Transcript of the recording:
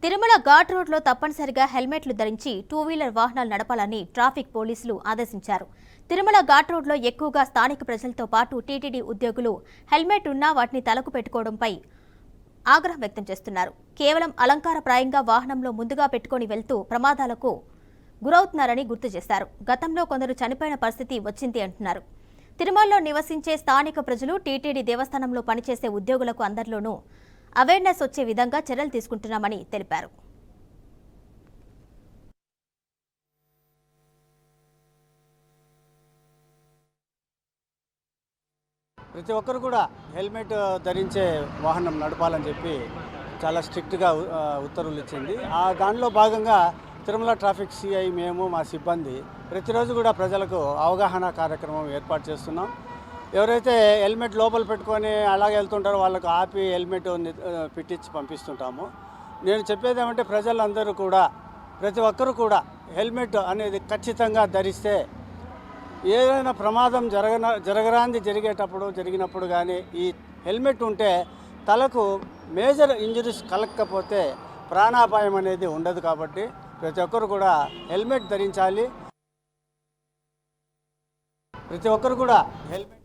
తిరుమల ఘాట్ రోడ్లో తప్పనిసరిగా హెల్మెట్లు ధరించి టూ వీలర్ వాహనాలు నడపాలని ట్రాఫిక్ పోలీసులు ఆదేశించారు. తిరుమల ఘాట్ రోడ్లో ఎక్కువగా స్థానిక ప్రజలతో పాటు టీటీడీ ఉద్యోగులు హెల్మెట్ ఉన్నా వాటిని తలకు పెట్టుకోవడంపై ఆగ్రహం వ్యక్తం చేస్తున్నారు. కేవలం అలంకారప్రాయంగా వాహనంలో ముందుగా పెట్టుకుని వెళ్తూ ప్రమాదాలకు గురవుతున్నారని గుర్తు చేశారు. గతంలో కొందరు చనిపోయిన పరిస్థితి వచ్చింది అంటున్నారు. తిరుమలలో నివసించే స్థానిక ప్రజలు టీటీడీ దేవస్థానంలో పనిచేసే ఉద్యోగులకు అందరిలోనూ అవేర్నెస్ వచ్చే విధంగా చర్యలు తీసుకుంటున్నామని తెలిపారు. ప్రతి ఒక్కరు కూడా హెల్మెట్ ధరించే వాహనం నడపాలని చెప్పి చాలా స్ట్రిక్ట్గా ఉత్తర్వులు ఇచ్చింది. దానిలో భాగంగా తిరుమల ట్రాఫిక్ సిఐ మేము మా సిబ్బంది ప్రతిరోజు కూడా ప్రజలకు అవగాహన కార్యక్రమం ఏర్పాటు చేస్తున్నాం. ఎవరైతే హెల్మెట్ లోపల పెట్టుకొని అలాగే వెళ్తుంటారో వాళ్ళకు ఆపి హెల్మెట్ పెట్టించి పంపిస్తుంటాము. నేను చెప్పేది ఏమంటే ప్రజలందరూ కూడా ప్రతి ఒక్కరు కూడా హెల్మెట్ అనేది ఖచ్చితంగా ధరిస్తే ఏదైనా ప్రమాదం జరిగినప్పుడు కానీ ఈ హెల్మెట్ ఉంటే తలకు మేజర్ ఇంజరీస్ కలగకపోతే ప్రాణాపాయం అనేది ఉండదు. కాబట్టి ప్రతి ఒక్కరు కూడా హెల్మెట్ ధరించాలి. ప్రతి ఒక్కరు కూడా హెల్మెట్